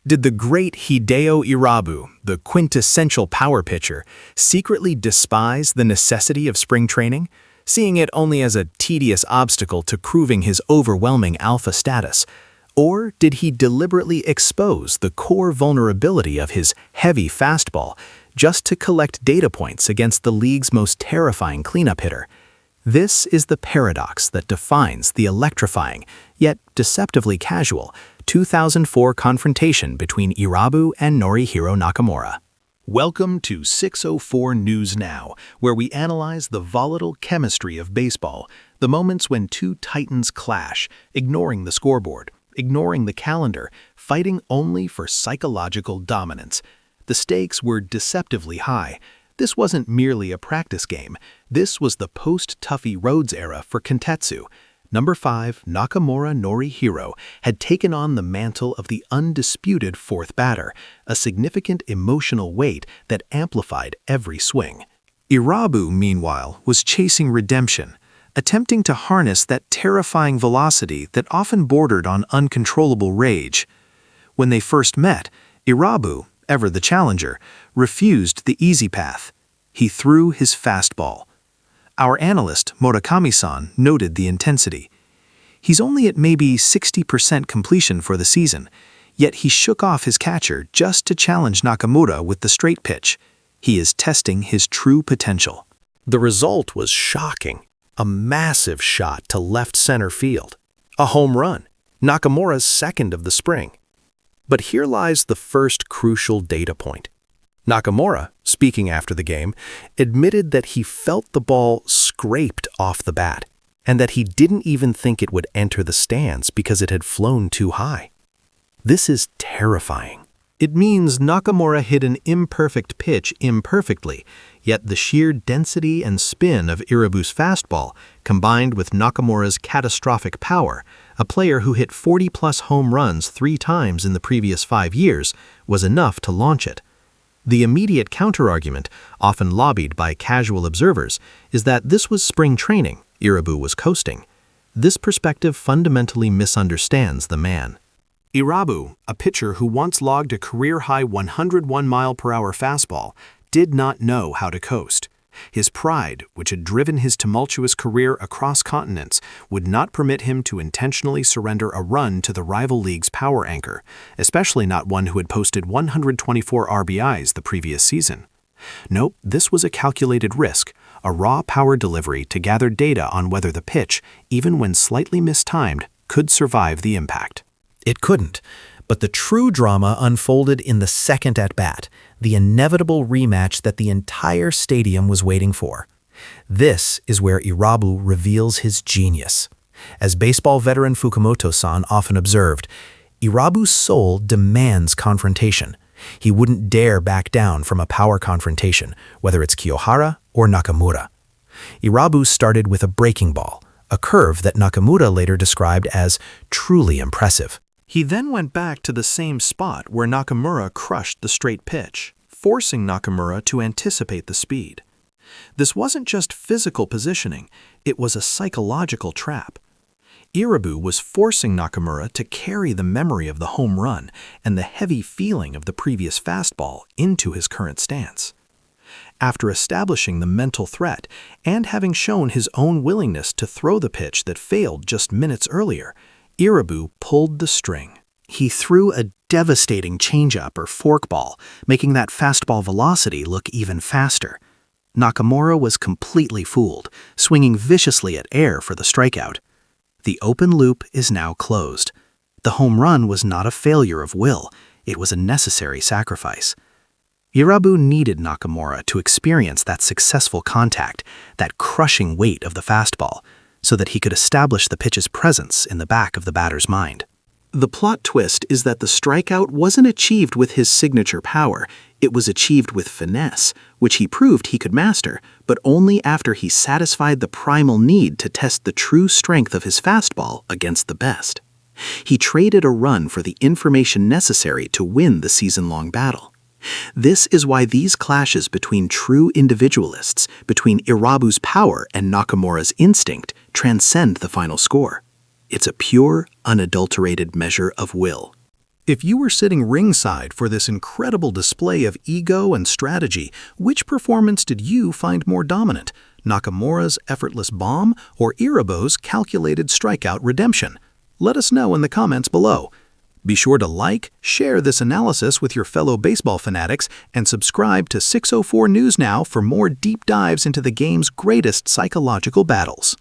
Did the great Hideki Irabu, the quintessential power pitcher, secretly despise the necessity of spring training, seeing it only as a tedious obstacle to proving his overwhelming alpha status? Or did he deliberately expose the core vulnerability of his heavy fastball just to collect data points against the league's most terrifying cleanup hitter? This is the paradox that defines the electrifying, yet deceptively casual, 2004 confrontation between Irabu and Norihiro Nakamura. Welcome to 604 News Now, where we analyze the volatile chemistry of baseball, the moments when two titans clash, ignoring the scoreboard, ignoring the calendar, fighting only for psychological dominance. The stakes were deceptively high. This wasn't merely a practice game. This was the post-Tuffy Rhodes era for Kentetsu. Number 5, Nakamura Nori had taken on the mantle of the undisputed fourth batter, a significant emotional weight that amplified every swing. Irabu, meanwhile, was chasing redemption, attempting to harness that terrifying velocity that often bordered on uncontrollable rage. When they first met, Irabu, ever the challenger, refused the easy path. He threw his fastball. Our analyst, Murakami-san, noted the intensity. He's only at maybe 60% completion for the season, yet he shook off his catcher just to challenge Nakamura with the straight pitch. He is testing his true potential. The result was shocking. A massive shot to left center field. A home run, Nakamura's second of the spring. But here lies the first crucial data point. Nakamura, speaking after the game, admitted that he felt the ball scraped off the bat, and that he didn't even think it would enter the stands because it had flown too high. This is terrifying. It means Nakamura hit an imperfect pitch imperfectly, yet the sheer density and spin of Irabu's fastball, combined with Nakamura's catastrophic power, a player who hit 40-plus home runs 3 times in the previous 5 years, was enough to launch it. The immediate counterargument, often lobbied by casual observers, is that this was spring training. Irabu was coasting. This perspective fundamentally misunderstands the man. Irabu, a pitcher who once logged a career-high 101-mile-per-hour fastball, did not know how to coast. His pride, which had driven his tumultuous career across continents, would not permit him to intentionally surrender a run to the rival league's power anchor, especially not one who had posted 124 RBIs the previous season. Nope, this was a calculated risk, a raw power delivery to gather data on whether the pitch, even when slightly mistimed, could survive the impact. It couldn't, but the true drama unfolded in the second at-bat, the inevitable rematch that the entire stadium was waiting for. This is where Irabu reveals his genius. As baseball veteran Fukumoto-san often observed, Irabu's soul demands confrontation. He wouldn't dare back down from a power confrontation, whether it's Kiyohara or Nakamura. Irabu started with a breaking ball, a curve that Nakamura later described as truly impressive. He then went back to the same spot where Nakamura crushed the straight pitch, forcing Nakamura to anticipate the speed. This wasn't just physical positioning, it was a psychological trap. Irabu was forcing Nakamura to carry the memory of the home run and the heavy feeling of the previous fastball into his current stance. After establishing the mental threat and having shown his own willingness to throw the pitch that failed just minutes earlier, Irabu pulled the string. He threw a devastating changeup or forkball, making that fastball velocity look even faster. Nakamura was completely fooled, swinging viciously at air for the strikeout. The open loop is now closed. The home run was not a failure of will, it was a necessary sacrifice. Irabu needed Nakamura to experience that successful contact, that crushing weight of the fastball, so that he could establish the pitch's presence in the back of the batter's mind. The plot twist is that the strikeout wasn't achieved with his signature power, it was achieved with finesse, which he proved he could master, but only after he satisfied the primal need to test the true strength of his fastball against the best. He traded a run for the information necessary to win the season-long battle. This is why these clashes between true individualists, between Irabu's power and Nakamura's instinct, transcend the final score. It's a pure, unadulterated measure of will. If you were sitting ringside for this incredible display of ego and strategy, which performance did you find more dominant? Nakamura's effortless bomb or Irabu's calculated strikeout redemption? Let us know in the comments below. Be sure to like, share this analysis with your fellow baseball fanatics, and subscribe to 604 News Now for more deep dives into the game's greatest psychological battles.